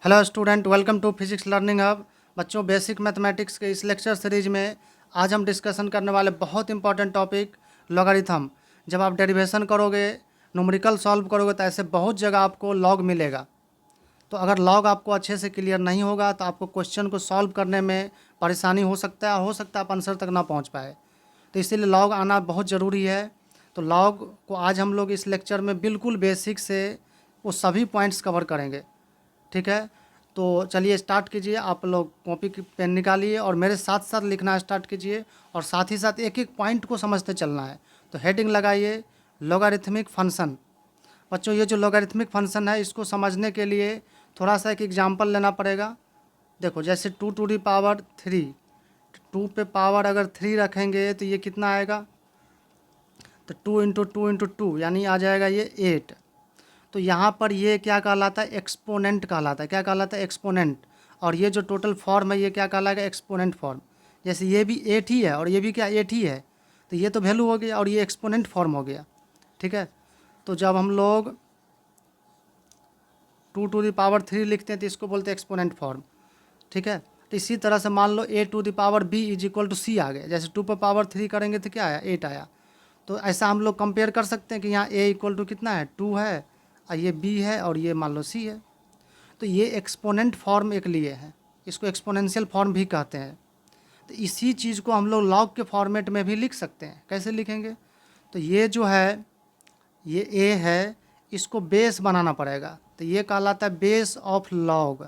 Hello student, welcome to physics learning hub. बच्चों, basic mathematics के इस लेक्चर सीरीज में आज हम डिस्कशन करने वाले बहुत इंपॉर्टेंट टॉपिक लॉगरिथम। जब आप डेरिवेशन करोगे, न्यूमेरिकल सॉल्व करोगे तो ऐसे बहुत जगह आपको लॉग मिलेगा। तो अगर लॉग आपको अच्छे से क्लियर नहीं होगा तो आपको क्वेश्चन को सॉल्व करने में परेशानी हो सकता है आप आंसर तक ना पहुँच पाए। तो इसीलिए लॉग आना बहुत ज़रूरी है। तो लॉग को आज हम लोग इस लेक्चर में बिल्कुल बेसिक से वो सभी पॉइंट्स कवर करेंगे। ठीक है, तो चलिए स्टार्ट कीजिए। आप लोग कॉपी की पेन निकालिए और मेरे साथ साथ लिखना स्टार्ट कीजिए और साथ ही साथ एक एक पॉइंट को समझते चलना है। तो हेडिंग लगाइए लॉगरिथमिक फंक्शन। बच्चों, ये जो लॉगरिथमिक फंक्शन है इसको समझने के लिए थोड़ा सा एक एग्जांपल लेना पड़ेगा। देखो, जैसे 2 टू दी पावर 3, 2 पे पावर अगर 3 रखेंगे तो ये कितना आएगा, तो 2 इंटू 2 इंटू 2 यानी आ जाएगा ये 8। तो यहाँ पर ये क्या कहलाता है, एक्सपोनेंट कहलाता है। क्या कहलाता है, एक्सपोनेंट। और ये जो टोटल फॉर्म है ये क्या कहलाएगा, एक्सपोनेंट फॉर्म। जैसे ये भी 8 ही है और ये भी क्या 8 ही है, तो ये तो वैल्यू हो गया और ये एक्सपोनेंट फॉर्म हो गया। ठीक है, तो जब हम लोग 2 टू दी पावर 3 लिखते हैं तो इसको बोलते हैं एक्सपोनेंट फॉर्म। ठीक है, तो इसी तरह से मान लो A to the power B is equal to C आ गया। जैसे 2 पे पावर 3 करेंगे तो क्या आया, 8 आया। तो ऐसा हम लोग कंपेयर कर सकते हैं कि यहाँ A इक्वल टू कितना है, 2 है, और ये B है और ये मान लो C है। तो ये एक्सपोनेंट फॉर्म एक लिए है, इसको एक्सपोनेंशियल फॉर्म भी कहते हैं। तो इसी चीज़ को हम लोग लॉग के फॉर्मेट में भी लिख सकते हैं। कैसे लिखेंगे, तो ये जो है ये ए है, इसको बेस बनाना पड़ेगा। तो ये कहलाता है बेस ऑफ लॉग।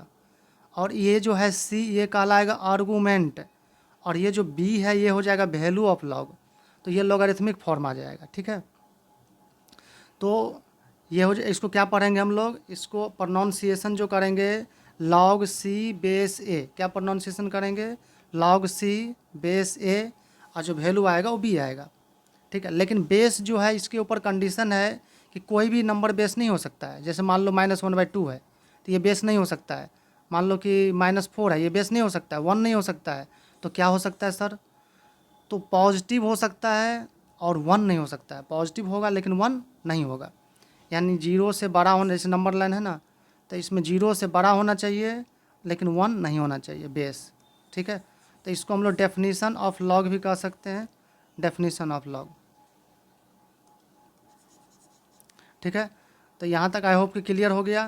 और ये जो है सी, ये कहलाएगा आर्गूमेंट। और ये जो बी है ये हो जाएगा वैल्यू ऑफ लॉग। तो ये लॉगरिथमिक फॉर्म आ जाएगा। ठीक है, तो ये हो जाए, इसको क्या पढ़ेंगे हम लोग, इसको प्रोनाउंसिएशन जो करेंगे लॉग सी बेस ए। क्या प्रोनाउंसिएशन करेंगे, लॉग सी बेस ए, और जो वैल्यू आएगा वो बी आएगा। ठीक है, लेकिन बेस जो है इसके ऊपर कंडीशन है कि कोई भी नंबर बेस नहीं हो सकता है। जैसे मान लो -1/2 है तो ये बेस नहीं हो सकता है। मान लो कि -4 है, ये बेस नहीं हो सकता है। 1 नहीं हो सकता है। तो क्या हो सकता है सर, तो पॉजिटिव हो सकता है और 1 नहीं हो सकता है। पॉजिटिव होगा लेकिन 1 नहीं होगा। यानी 0 से बड़ा होना, जैसे नंबर लाइन है ना, तो इसमें 0 से बड़ा होना चाहिए लेकिन 1 नहीं होना चाहिए बेस। ठीक है, तो इसको हम लोग डेफिनीशन ऑफ लॉग भी कह सकते हैं, डेफिनीशन ऑफ लॉग। ठीक है, तो यहाँ तक आई होप कि क्लियर हो गया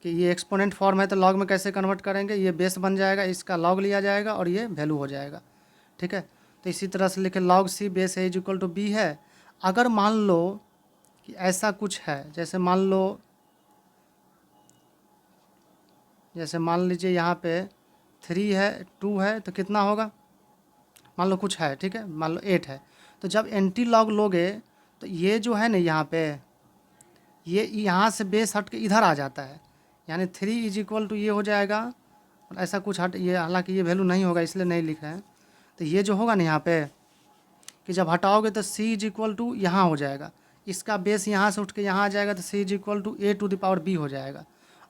कि ये एक्सपोनेंट फॉर्म है तो लॉग में कैसे कन्वर्ट करेंगे। ये बेस बन जाएगा, इसका लॉग लिया जाएगा और ये वैल्यू हो जाएगा। ठीक है, तो इसी तरह से लिखे log C base A is equal to B है। अगर मान लो कि ऐसा कुछ है, जैसे मान लीजिए यहाँ पे 3 है, 2 है, तो कितना होगा, मान लो कुछ है। ठीक है, मान लो 8 है। तो जब एंटी लॉग लोगे तो ये जो है ना यहाँ पे, ये यहाँ से बेस हट के इधर आ जाता है। यानी 3 इज इक्वल टू ये हो जाएगा, और ऐसा कुछ हट, ये हालांकि ये वैल्यू नहीं होगा इसलिए नहीं लिखा है। तो ये जो होगा ना यहाँ पे कि जब हटाओगे तो C इज इक्वल टू यहाँ हो जाएगा। इसका बेस यहाँ से उठ के यहाँ आ जाएगा तो C is equal to A to the power B हो जाएगा।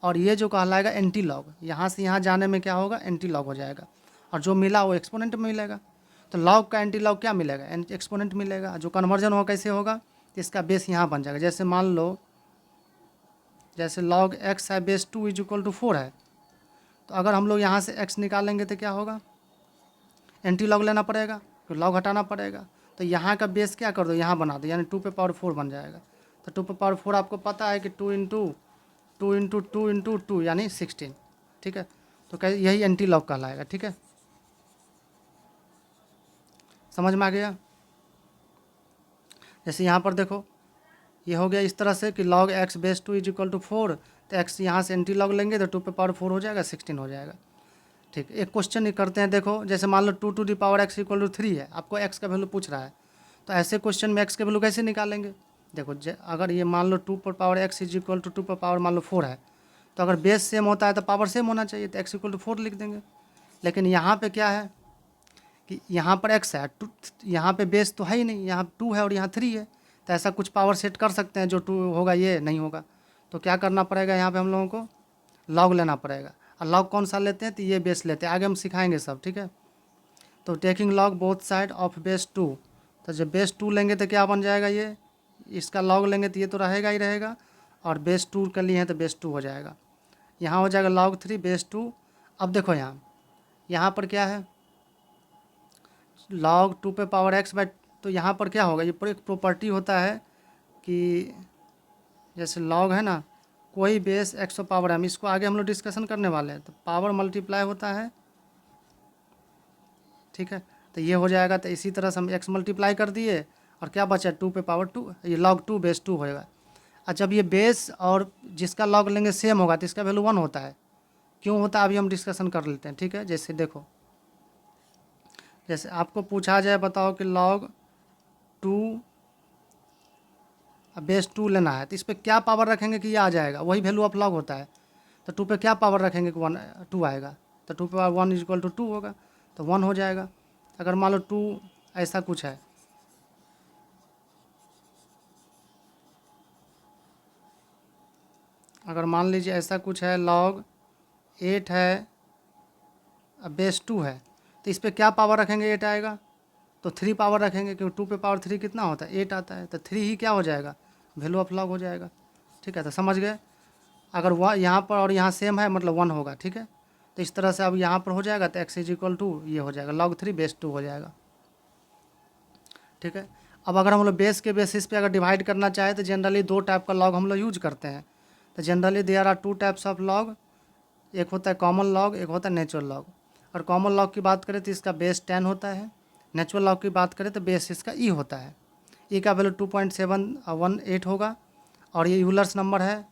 और ये जो कहलाएगा एंटी लॉग, यहाँ से यहाँ जाने में क्या होगा, एंटी लॉग हो जाएगा। और जो मिला वो एक्सपोनेंट में मिलेगा। तो लॉग का एंटी लॉग क्या मिलेगा, एक्सपोनेंट मिलेगा। जो कन्वर्जन होगा कैसे होगा, तो इसका बेस यहाँ बन जाएगा। जैसे मान लो, जैसे log x है बेस 2 इज इक्वल टू 4 है, तो अगर हम लोग यहाँ से x निकालेंगे तो क्या होगा, एंटी लॉग लेना पड़ेगा, तो लॉग हटाना पड़ेगा। तो यहाँ का बेस क्या कर दो, यहाँ बना दो, यानी 2 पे पावर 4 बन जाएगा। तो 2 पे पावर 4 आपको पता है कि 2 इंटू 2 यानी 16। ठीक है, तो क्या यही एंटी लॉग कहलाएगा। ठीक है, समझ में आ गया। जैसे यहाँ पर देखो, ये हो गया इस तरह से कि log x base 2 is equal to 4। तो x यहाँ से एंटी लॉग लेंगे तो 2 पे पावर 4 हो जाएगा, 16 हो जाएगा। ठीक, एक क्वेश्चन ये करते हैं। देखो, जैसे मान लो 2 to the power x equal to 3 है, आपको x का वैल्यू पूछ रहा है। तो ऐसे क्वेश्चन में x के वैल्यू कैसे निकालेंगे। देखो, अगर ये मान लो 2 पर power x is equal to 2 पर पावर मान लो 4 है, तो अगर बेस सेम होता है तो पावर सेम होना चाहिए, तो x इक्वल टू 4 लिख देंगे। लेकिन यहाँ पे क्या है कि यहाँ पर x है, यहाँ पे बेस तो है ही नहीं, यहाँ 2 है और यहाँ 3 है। तो ऐसा कुछ पावर सेट कर सकते हैं जो 2 होगा ये नहीं होगा। तो क्या करना पड़ेगा, यहाँ पे हम लोगों को लॉग लेना पड़ेगा। और लॉग कौन सा लेते हैं, तो ये बेस लेते हैं, आगे हम सिखाएंगे सब। ठीक है, तो taking log both side of base 2। तो जब बेस 2 लेंगे तो क्या बन जाएगा, ये इसका लॉग लेंगे तो ये तो रहेगा ही रहेगा, और बेस 2 के लिए है तो बेस 2 हो जाएगा। यहाँ हो जाएगा log 3 बेस 2। अब देखो यहाँ पर क्या है, log 2 पे पावर x बाई, तो यहाँ पर क्या होगा, ये पर एक प्रॉपर्टी होता है कि जैसे log है ना, कोई बेस x पावर m, इसको आगे हम लोग डिस्कशन करने वाले हैं। तो पावर मल्टीप्लाई होता है, ठीक है। तो ये हो जाएगा, तो इसी तरह से हम x मल्टीप्लाई कर दिए और क्या बचा 2 पे पावर 2, ये log 2 बेस 2 होएगा। और जब ये बेस और जिसका log लेंगे सेम होगा तो इसका वैल्यू 1 होता है। क्यों होता है अभी हम डिस्कशन कर लेते हैं, ठीक है। जैसे देखो, जैसे आपको पूछा जाए बताओ कि log 2 बेस 2 लेना है, तो इस पर क्या पावर रखेंगे कि ये आ जाएगा, वही वैल्यू ऑफ log होता है। तो 2 पे क्या पावर रखेंगे कि 2 आएगा, तो 2 पे पावर 1 इज इक्वल टू 2 होगा, तो 1 हो जाएगा। अगर मान लो 2 ऐसा कुछ है, अगर मान लीजिए ऐसा कुछ है, log 8 है बेस 2 है, तो इस पर क्या पावर रखेंगे, 8 आएगा। तो 3 पावर रखेंगे क्योंकि 2 पे पावर 3 कितना होता है, 8 आता है, तो 3 ही क्या हो जाएगा, वैल्यू ऑफ log हो जाएगा, ठीक है। तो समझ गए, अगर वह यहाँ पर और यहाँ सेम है मतलब 1 होगा, ठीक है। तो इस तरह से अब यहाँ पर हो जाएगा, तो x इज इक्वल टू ये हो जाएगा log 3 बेस 2 हो जाएगा, ठीक है। अब अगर हम लोग बेस के बेसिस पे अगर डिवाइड करना चाहें तो जनरली 2 टाइप का log हम लोग यूज करते हैं। तो generally there are 2 types of log, एक होता है कॉमन log, एक होता है नेचुरल log। और कॉमन log की बात करें तो इसका बेस 10 होता है, नेचुरल log की बात करें तो बेस इसका ई होता है। ई का वैल्यू 2.718 होगा और ये यूलर्स नंबर है।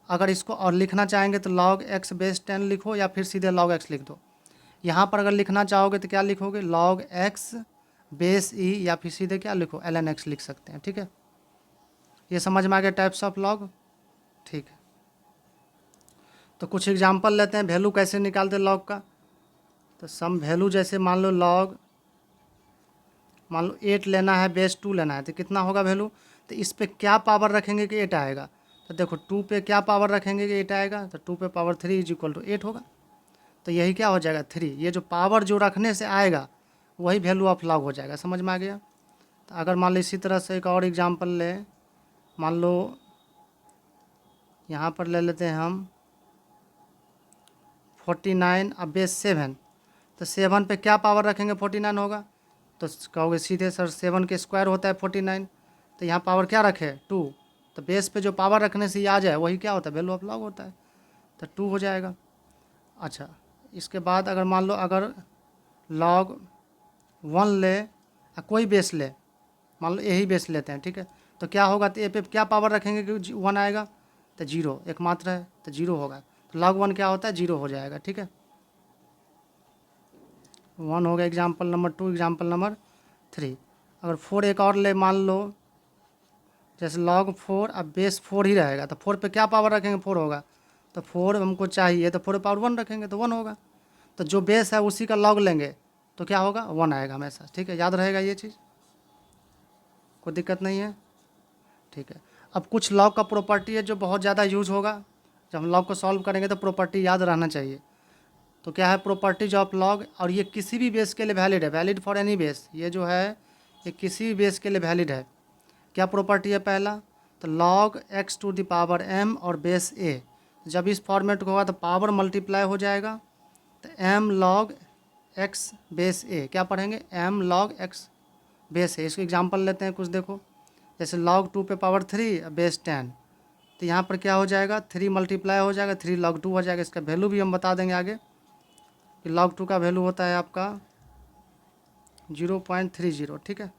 अगर इसको और लिखना चाहेंगे तो log x बेस 10 लिखो या फिर सीधे log x लिख दो। यहाँ पर अगर लिखना चाहोगे तो क्या लिखोगे, log x बेस ई, या फिर सीधे क्या लिखो ln x लिख सकते हैं, ठीक है। ये समझ में आ गया टाइप्स ऑफ log, ठीक है। तो कुछ एग्जांपल लेते हैं, वैल्यू कैसे निकालते log का। तो सम वैल्यू जैसे मान लो 8 लेना है, बेस 2 लेना है, तो कितना होगा वैल्यू, तो इस पे क्या पावर रखेंगे कि 8 आएगा। तो देखो 2 पे क्या पावर रखेंगे कि 8 आएगा, तो 2 पे पावर 3 इज इक्वल टू 8 होगा। तो यही क्या हो जाएगा 3, ये जो पावर जो रखने से आएगा वही वैल्यू ऑफ log हो जाएगा, समझ में आ गया। तो अगर मान लो इसी तरह से एक और एग्जांपल ले, मान लो यहाँ पर ले लेते हैं हम 49 अब बेस 7, तो 7 पे क्या पावर रखेंगे 49 होगा। तो कहोगे सीधे सर 7 के स्क्वायर होता है 49, तो यहाँ पावर क्या रखे 2, तो बेस पे जो पावर रखने से ये आ जाए वही क्या होता है, वैल्यू ऑफ log होता है, तो 2 हो जाएगा। अच्छा, इसके बाद अगर मान लो अगर log 1 ले या कोई बेस ले, मान लो यही बेस लेते हैं, ठीक है। तो क्या होगा, तो ए पे क्या पावर रखेंगे कि 1 आएगा, तो 0 एकमात्र है तो 0 होगा। तो log 1 क्या होता है 0 हो जाएगा, ठीक है। 1 हो गया एग्जाम्पल नंबर 2। एग्जाम्पल नंबर 3, अगर 4 एक और ले, मान लो जैसे log 4 अब बेस 4 ही रहेगा, तो 4 पे क्या पावर रखेंगे 4 होगा, तो 4 हमको चाहिए तो 4 पावर 1 रखेंगे तो 1 होगा। तो जो बेस है उसी का log लेंगे तो क्या होगा 1 आएगा हमेशा, ठीक है। याद रहेगा ये चीज़, कोई दिक्कत नहीं है, ठीक है। अब कुछ log का प्रॉपर्टी है जो बहुत ज़्यादा यूज होगा, जब हम log को सॉल्व करेंगे तो प्रॉपर्टी याद रहना चाहिए। तो क्या है प्रॉपर्टीज ऑफ log, और ये किसी भी बेस के लिए वैलिड है, वैलिड फॉर एनी बेस, ये जो है ये किसी भी बेस के लिए वैलिड है। क्या प्रॉपर्टी है पहला, तो log x to the power m और बेस a, जब इस फॉर्मेट को होगा तो पावर मल्टीप्लाई हो जाएगा, तो m log x base a, क्या पढ़ेंगे m log x base a। इसको एग्जांपल लेते हैं कुछ, देखो जैसे log 2 पे पावर 3 बेस 10, तो यहाँ पर क्या हो जाएगा 3 मल्टीप्लाई हो जाएगा, 3 log 2 हो जाएगा। इसका वैल्यू भी हम बता देंगे आगे कि log 2 का वैल्यू होता है आपका 0.30, ठीक है,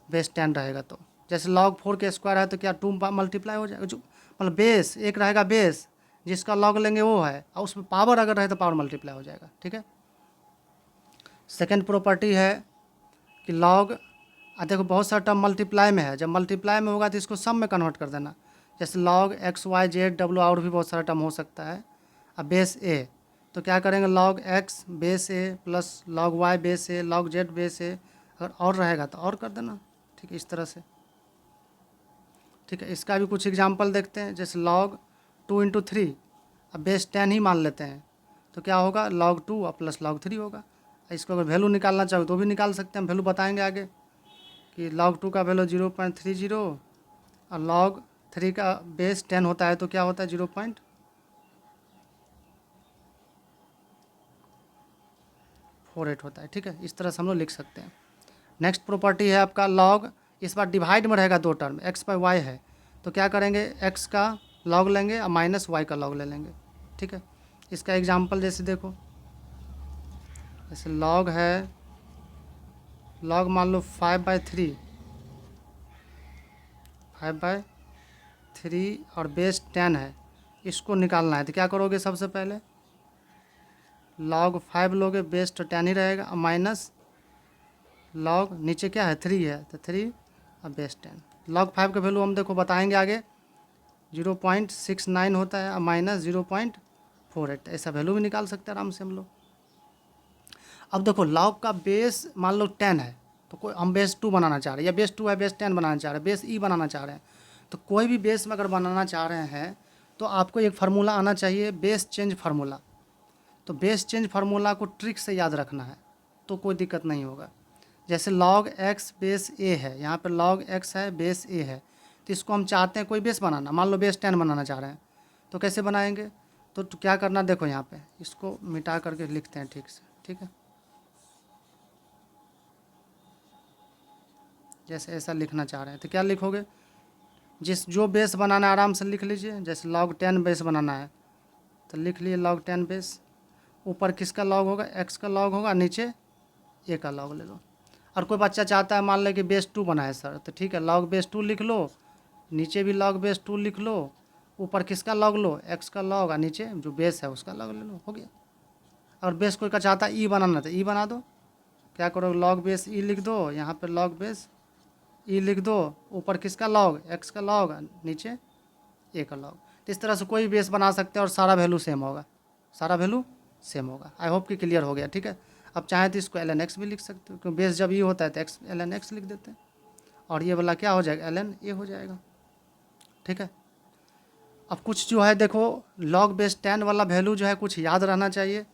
बेस 10 रहेगा। तो जैसे log 4 के स्क्वायर है तो क्या 2 मल्टीप्लाई हो जाएगा, जो मतलब बेस एक रहेगा, बेस जिसका log लेंगे वो है, और उसमें पावर अगर रहे तो पावर मल्टीप्लाई हो जाएगा, ठीक है। सेकेंड प्रॉपर्टी है कि log, देखो बहुत सारा टर्म मल्टीप्लाई में है, जब मल्टीप्लाई में होगा तो इसको सम में कन्वर्ट कर देना, जैसे log x y z w और भी बहुत सारा टर्म हो सकता है। अब बेस a, तो क्या करेंगे log x base a plus log y base a log z base a, अगर और रहेगा तो और कर देना, ठीक है, इस तरह से, ठीक है। इसका भी कुछ एग्जांपल देखते हैं, जैसे log 2 इंटू 3, अब बेस 10 ही मान लेते हैं, तो क्या होगा log 2 और प्लस log 3 होगा। इसको अगर वैल्यू निकालना चाहो तो भी निकाल सकते हैं, हम वैल्यू बताएंगे आगे कि log 2 का वैल्यू 0.30 और log 3 का बेस 10 होता है तो क्या होता है 0.30, 48 होता है। ठीक है, इस तरह से हम लोग लिख सकते हैं। नेक्स्ट प्रॉपर्टी है आपका लॉग, इस बार डिवाइड में रहेगा दो टर्म, एक्स बाई वाई है तो क्या करेंगे, एक्स का लॉग लेंगे और माइनस वाई का लॉग ले लेंगे। ठीक है, इसका एग्जांपल जैसे देखो, जैसे लॉग है, लॉग मान लो 5/3 और बेस 10 है, इसको निकालना है तो क्या करोगे, सबसे पहले log 5 लोगे, बेस तो 10 ही रहेगा और माइनस log नीचे क्या है 3 है तो 3 और बेस 10। log 5 का वैल्यू हम देखो बताएंगे आगे 0.69 होता है और माइनस 0.48, ऐसा वैल्यू भी निकाल सकते हैं आराम से हम लोग। अब देखो log का बेस मान लो 10 है तो कोई हम बेस 2 बनाना चाह रहे हैं, या बेस 2 है बेस 10 बनाना चाह रहे हैं, बेस ई बनाना चाह रहे हैं, तो कोई भी बेस में अगर बनाना चाह रहे हैं तो आपको एक फार्मूला आना चाहिए, बेस चेंज फार्मूला। तो बेस चेंज फार्मूला को ट्रिक से याद रखना है तो कोई दिक्कत नहीं होगा। जैसे log x बेस a है, यहाँ पे log x है बेस a है, तो इसको हम चाहते हैं कोई बेस बनाना, मान लो बेस 10 बनाना चाह रहे हैं तो कैसे बनाएंगे, तो क्या करना, देखो यहाँ पे इसको मिटा करके लिखते हैं ठीक से। ठीक है, जैसे ऐसा लिखना चाह रहे हैं तो क्या लिखोगे, जो बेस बनाना है आराम से लिख लीजिए। जैसे log 10 बेस बनाना है तो लिख लिए log 10 बेस, ऊपर किसका लॉग होगा, x का लॉग होगा, नीचे a का लॉग ले लो। और कोई बच्चा चाहता है मान लो कि बेस 2 बनाए सर, तो ठीक है log बेस 2 लिख लो, नीचे भी log बेस 2 लिख लो, ऊपर किसका लॉग लो, x का लॉग, और नीचे जो बेस है उसका लॉग ले लो, हो गया। और बेस कोई का चाहता है ई बनाना तो ई बना दो, क्या करो log बेस ई लिख दो, यहाँ पर log बेस ई लिख दो, ऊपर किसका लॉग, x का लॉग, नीचे a का लॉग। तो इस तरह से कोई बेस बना सकते हैं और सारा वैल्यू सेम होगा, सारा वैल्यू सेम होगा। आई होप कि क्लियर हो गया। ठीक है, अब चाहे तो इसको ln x भी लिख सकते हो, क्योंकि बेस जब ये होता है तो x ln x लिख देते हैं और ये वाला क्या हो जाएगा, ln a हो जाएगा। ठीक है, अब कुछ जो है देखो log बेस 10 वाला वैल्यू जो है कुछ याद रहना चाहिए।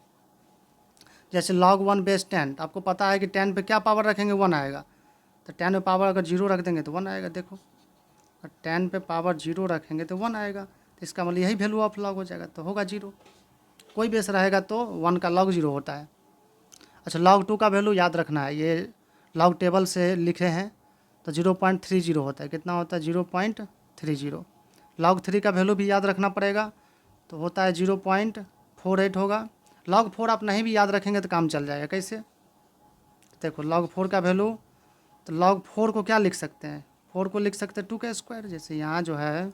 जैसे log 1 बेस 10, आपको पता है कि 10 पे क्या पावर रखेंगे, 1 आएगा, तो 10 पे पावर अगर 0 रख देंगे तो 1 आएगा। देखो 10 पे पावर 0 रखेंगे तो 1 आएगा, तो इसका मतलब यही वैल्यू ऑफ log हो जाएगा, तो होगा 0। कोई बेस रहेगा तो 1 का log 0 होता है। अच्छा, log 2 का वैल्यू याद रखना है, ये log टेबल से लिखे हैं तो 0.30 होता है, कितना होता है 0.30। log 3 का वैल्यू भी याद रखना पड़ेगा, तो होता है 0.48 होगा। log 4 आप नहीं भी याद रखेंगे तो काम चल जाएगा। कैसे, देखो log 4 का वैल्यू, तो log 4 को क्या लिख सकते हैं, 4 को लिख सकते हैं 2 का स्क्वायर। जैसे यहाँ जो है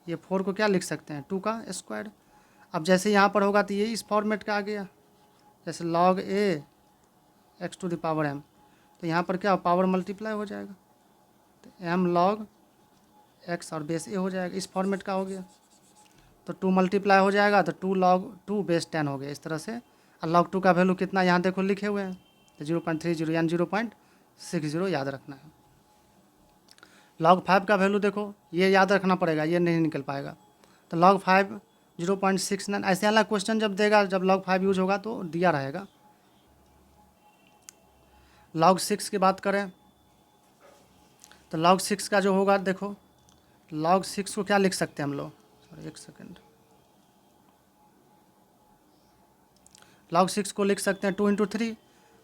ये 4 को क्या लिख सकते हैं, 2 का स्क्वायर। अब जैसे यहाँ पर होगा तो ये इस फॉर्मेट का आ गया, जैसे log a x⁻m, तो यहाँ पर क्या पावर मल्टीप्लाई हो जाएगा, तो m log x और बेस a हो जाएगा, इस फॉर्मेट का हो गया। तो 2 मल्टीप्लाई हो जाएगा तो 2 log 2 बेस 10 हो गया इस तरह से। और log 2 का वैल्यू कितना यहाँ देखो लिखे हुए हैं, तो 0.30 यानी 0.60 याद रखना है। log 5 का वैल्यू देखो ये याद रखना पड़ेगा, ये नहीं निकल पाएगा, तो log 5 0.69। ऐसे वाला क्वेश्चन जब देगा, जब log 5 यूज होगा तो दिया रहेगा। log 6 की बात करें तो log 6 का जो होगा देखो, log 6 को क्या लिख सकते हैं हम लोग, सॉरी एक सेकेंड, log 6 को लिख सकते हैं 2 × 3,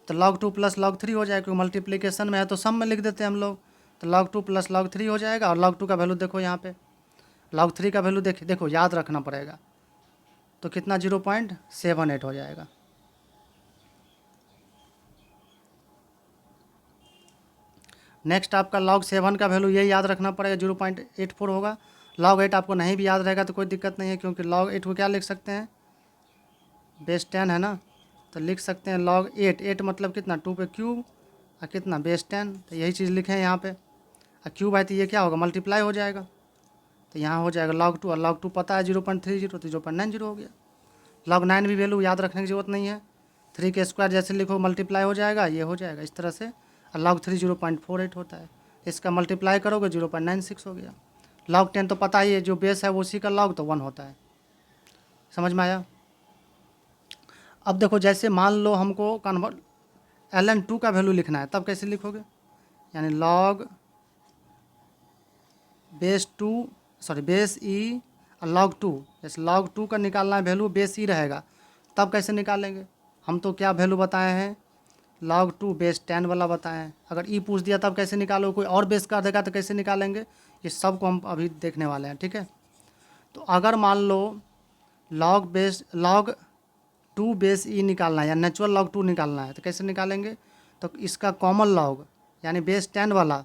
तो log 2 + log 3 हो जाएगा, क्योंकि मल्टीप्लिकेशन में है तो सम में लिख देते हैं हम लोग, तो log 2 + log 3 हो जाएगा। और log 2 का वैल्यू देखो यहाँ पे, log 3 का वैल्यू देखो याद रखना पड़ेगा, तो कितना 0.78 हो जाएगा। नेक्स्ट आपका log 7 का वैल्यू ये याद रखना पड़ेगा, 0.84 होगा। log 8 आपको नहीं भी याद रहेगा तो कोई दिक्कत नहीं है, क्योंकि log 8 को क्या लिख सकते हैं, बेस 10 है ना, तो लिख सकते हैं log 8 मतलब कितना 2 पे क्यूब और कितना बेस 10, तो यही चीज़ लिखे हैं यहाँ पे। और क्यूब है तो ये क्या होगा, मल्टीप्लाई हो जाएगा, तो यहाँ हो जाएगा log 2, और log 2 पता है 0.30 तो 0.90 हो गया। log 9 भी वैल्यू याद रखने की ज़रूरत नहीं है, 3 के स्क्वायर जैसे लिखो मल्टीप्लाई हो जाएगा, ये हो जाएगा इस तरह से। और log 3 0.48 होता है, इसका मल्टीप्लाई करोगे 0.96 हो गया। log 10 तो पता ही है, जो बेस है वो उसी का log तो 1 होता है। समझ में आया। अब देखो जैसे मान लो हमको कन्वर्ट ln 2 का वैल्यू लिखना है, तब कैसे लिखोगे, यानी log बेस ई और log 2, जैसे log 2 का निकालना है वैल्यू, बेस ई रहेगा, तब कैसे निकालेंगे, हम तो क्या वैल्यू बताए हैं, log 2 बेस 10 वाला बताए हैं। अगर ई पूछ दिया तब कैसे निकालो, कोई और बेस कर देगा तो कैसे निकालेंगे, ये सब को हम अभी देखने वाले हैं, ठीक है। तो अगर मान लो log 2 बेस ई निकालना है या नेचुरल log 2 निकालना है तो कैसे निकालेंगे, तो इसका कॉमन लॉग यानी बेस 10 वाला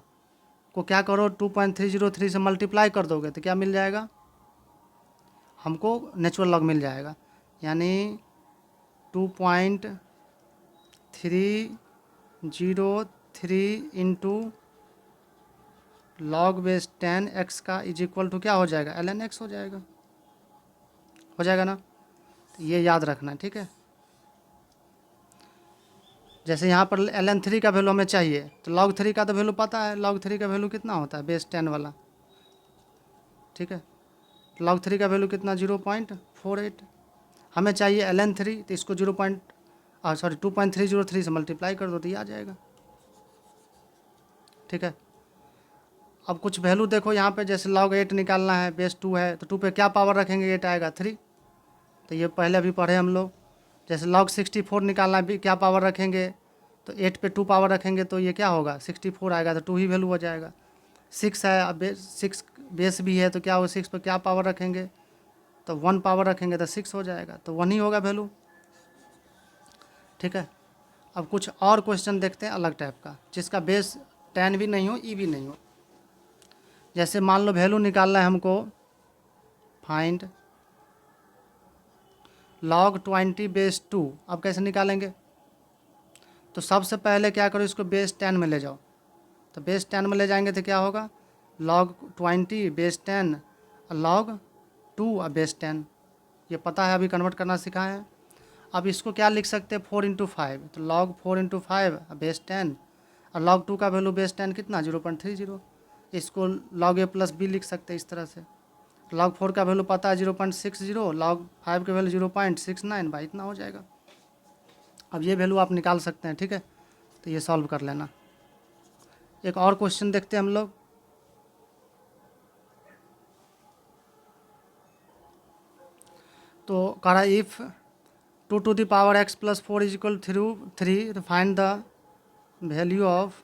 को क्या करो 2.303 से मल्टीप्लाई कर दोगे तो क्या मिल जाएगा, हमको नेचुरल लॉग मिल जाएगा, यानी 2.303 इंटू लॉग बेस 10 एक्स का इज इक्वल टू क्या हो जाएगा, ln x हो जाएगा ना। तो ये याद रखना है, ठीक है। जैसे यहाँ पर ln 3 का वैल्यू हमें चाहिए तो log 3 का तो वैल्यू पता है, log 3 का वैल्यू कितना होता है बेस 10 वाला, ठीक है। log 3 का वैल्यू कितना 0.48, हमें चाहिए ln 3 तो इसको 2.303 से मल्टीप्लाई कर दो तो ये आ जाएगा, ठीक है। अब कुछ वैल्यू देखो यहाँ पे, जैसे log 8 निकालना है बेस 2 है तो 2 पे क्या पावर रखेंगे 8 आएगा 3, तो ये पहले अभी पढ़े हम लोग। जैसे log 64 निकालना है क्या पावर रखेंगे, तो 8 पे 2 पावर रखेंगे तो ये क्या होगा 64 आएगा, तो 2 ही वैल्यू हो जाएगा। 6 है, अब 6 बेस भी है तो क्या होगा 6 पे क्या पावर रखेंगे, तो 1 पावर रखेंगे तो 6 हो जाएगा, तो 1 ही होगा वैल्यू, ठीक है। अब कुछ और क्वेश्चन देखते हैं अलग टाइप का, जिसका बेस 10 भी नहीं हो ई भी नहीं हो। जैसे मान लो वैल्यू निकालना है हमको, फाइंड log 20 बेस 2, अब कैसे निकालेंगे, तो सबसे पहले क्या करो इसको बेस 10 में ले जाओ, तो बेस 10 में ले जाएंगे तो क्या होगा log 20 बेस 10 log 2 और बेस 10, ये पता है अभी कन्वर्ट करना सिखाए हैं। अब इसको क्या लिख सकते हैं 4 इंटू 5, तो log 4 इंटू 5 बेस 10 और log 2 का वैल्यू बेस 10 कितना 0.30, इसको log a प्लस बी लिख सकते हैं इस तरह से। log 4 का वैल्यू पता है 0.60, log 5 का वैल्यू 0.69, भाई इतना हो जाएगा। अब ये वैल्यू आप निकाल सकते हैं, ठीक है। तो ये सॉल्व कर लेना। एक और क्वेश्चन देखते हैं हम लोग, तो करा if 2 to the power x plus 4 is equal through 3, find the value of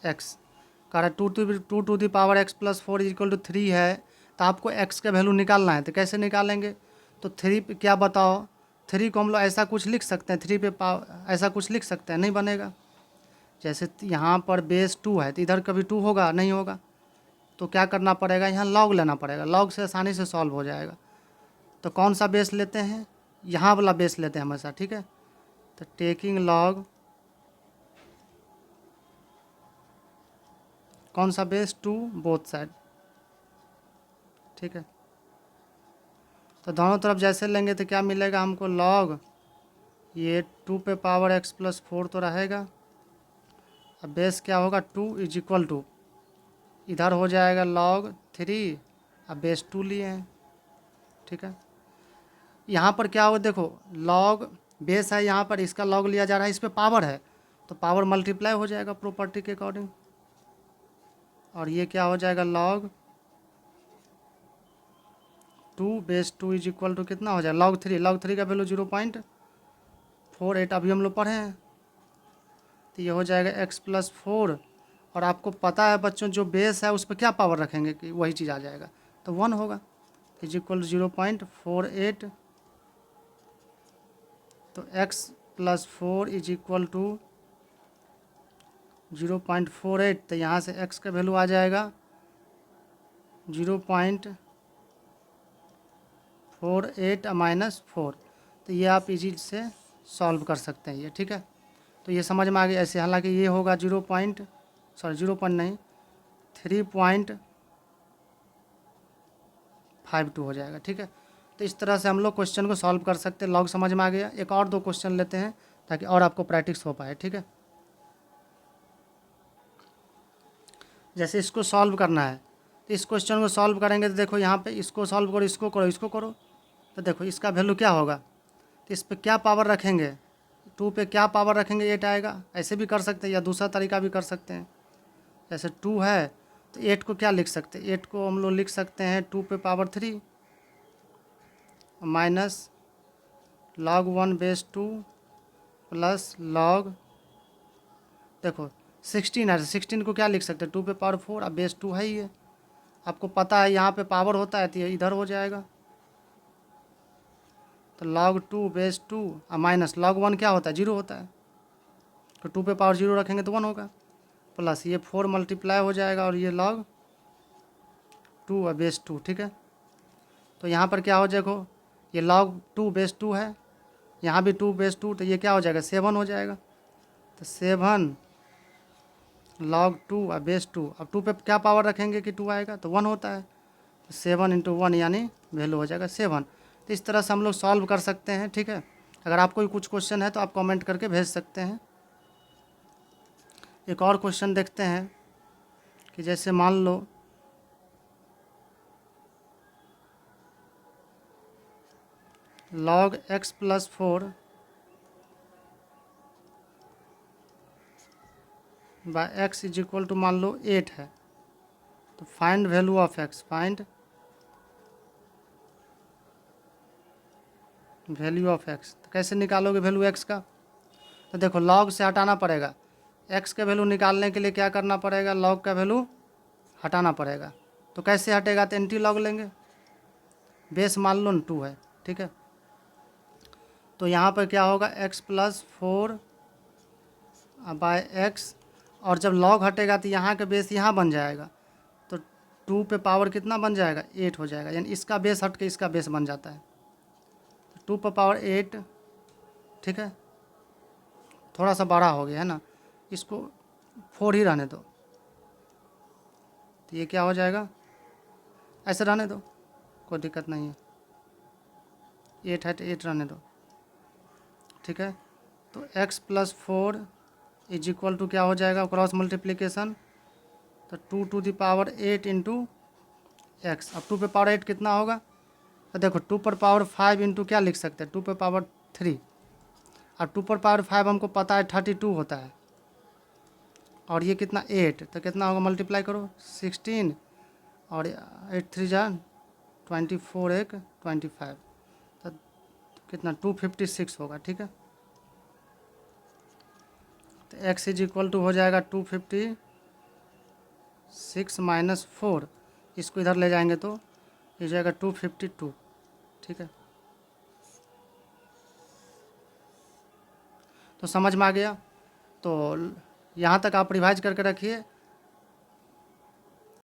x। कह रहा है 2 to the power x plus 4 is equal to 3 है, तो आपको x का वैल्यू निकालना है, तो कैसे निकालेंगे, तो 3 पे क्या बताओ, 3 को हम लोग ऐसा कुछ लिख सकते हैं, 3 पे ऐसा कुछ लिख सकते हैं, नहीं बनेगा। जैसे यहाँ पर बेस 2 है तो इधर कभी 2 होगा नहीं होगा, तो क्या करना पड़ेगा यहाँ log लेना पड़ेगा, log से आसानी से सॉल्व हो जाएगा। तो कौन सा बेस लेते हैं, यहाँ वाला बेस लेते हैं हमेशा, ठीक है। तो टेकिंग log कौन सा बेस 2 बोथ साइड, ठीक है। तो दोनों तरफ जैसे लेंगे तो क्या मिलेगा हमको log, ये 2 पे पावर x प्लस 4 तो रहेगा, अब बेस क्या होगा 2 इज इक्वल टू, इधर हो जाएगा log 3, अब बेस 2 लिए हैं, ठीक है। यहाँ पर क्या होगा देखो, log बेस है यहाँ पर, इसका log लिया जा रहा है, इस पर पावर है तो पावर मल्टीप्लाई हो जाएगा प्रॉपर्टी के अकॉर्डिंग, और ये क्या हो जाएगा log 2 base 2 is equal to कितना हो जाएगा log 3 का वैल्यू 0.48 अभी हम लोग पढ़े हैं, तो ये हो जाएगा x प्लस 4, और आपको पता है बच्चों जो बेस है उस पर क्या पावर रखेंगे कि वही चीज़ आ जाएगा, तो 1 होगा, इज इक्वल टू 0.48, तो x plus 4 is equal to 0.48, तो यहाँ से x का वैल्यू आ जाएगा 0.48 माइनस 4, तो ये आप इजी से सॉल्व कर सकते हैं ये, ठीक है। तो ये समझ में आ गया ऐसे, हालांकि ये होगा 3.52 हो जाएगा, ठीक है। तो इस तरह से हम लोग क्वेश्चन को सॉल्व कर सकते हैं, लॉग समझ में आ गया। एक और 2 क्वेश्चन लेते हैं ताकि और आपको प्रैक्टिस हो पाए, ठीक है। जैसे इसको सॉल्व करना है तो इस क्वेश्चन को सॉल्व करेंगे तो देखो यहाँ पे इसको सॉल्व करो, इसको करो, इसको करो, तो देखो इसका वैल्यू क्या होगा, तो इस पर क्या पावर रखेंगे, 2 पे क्या पावर रखेंगे 8 आएगा, ऐसे भी कर सकते हैं या दूसरा तरीका भी कर सकते हैं। जैसे 2 है तो 8 को क्या लिख सकते हैं, 8 को हम लोग लिख सकते हैं 2 पे power 3 minus log 1 base 2 plus log, देखो 16 है, 16 को क्या लिख सकते हैं 2 पे पावर 4, अब बेस 2 है ही है, आपको पता है यहाँ पे पावर होता है तो ये इधर हो जाएगा। तो log 2 बेस 2 माइनस log 1 क्या होता है 0 होता है, तो 2 पे पावर 0 रखेंगे तो 1 होगा, प्लस ये 4 मल्टीप्लाई हो जाएगा और ये log 2 और बेस 2। ठीक है, तो यहाँ पर क्या हो जाएगा, ये log 2 बेस 2 है, यहाँ भी 2 बेस 2, तो ये क्या हो जाएगा 7 हो जाएगा। तो 7 log 2 और बेस 2, अब 2 पे क्या पावर रखेंगे कि 2 आएगा तो 1 होता है, तो 7 इंटू 1 यानी वैल्यू हो जाएगा 7। तो इस तरह से हम लोग सॉल्व कर सकते हैं। ठीक है, अगर आपको कुछ क्वेश्चन है तो आप कमेंट करके भेज सकते हैं। एक और क्वेश्चन देखते हैं कि जैसे मान लो log x plus 4 by x is equal to मान लो 8 है, तो find value of x, find value of x। तो कैसे निकालोगे वैल्यू x का, तो देखो log से हटाना पड़ेगा, x के वैल्यू निकालने के लिए क्या करना पड़ेगा, log का वैल्यू हटाना पड़ेगा। तो कैसे हटेगा, तो एंटी लॉग लेंगे, बेस मान लो 2 है। ठीक है, तो यहाँ पर क्या होगा x प्लस 4 बाय एक्स, और जब log हटेगा तो यहाँ का बेस यहाँ बन जाएगा, तो 2 पे पावर कितना बन जाएगा 8 हो जाएगा, यानी इसका बेस हट के इसका बेस बन जाता है, 2 पे पावर 8। ठीक है, थोड़ा सा बड़ा हो गया है ना, इसको 4 ही रहने दो, तो ये क्या हो जाएगा, ऐसे रहने दो, कोई दिक्कत नहीं है, 8 है तो 8 रहने दो। ठीक है, तो x plus 4 is equal to क्या हो जाएगा, क्रॉस मल्टीप्लिकेशन, तो 2 to the power 8 into x. अब 2 पे पावर 8 कितना होगा, तो देखो 2 पर पावर 5 इंटू क्या लिख सकते हैं 2 पे पावर 3, और 2 पर पावर 5 हमको पता है 32 होता है, और ये कितना 8, तो कितना होगा मल्टीप्लाई करो 16 और 8 3 जा 24 एक 25, तो कितना 256 होगा। ठीक है, तो x इज इक्वल टू हो जाएगा 256 माइनस 4, इसको इधर ले जाएंगे तो ये जाएगा 252। ठीक है, तो समझ में आ गया, तो यहाँ तक आप रिवाइज करके रखिए।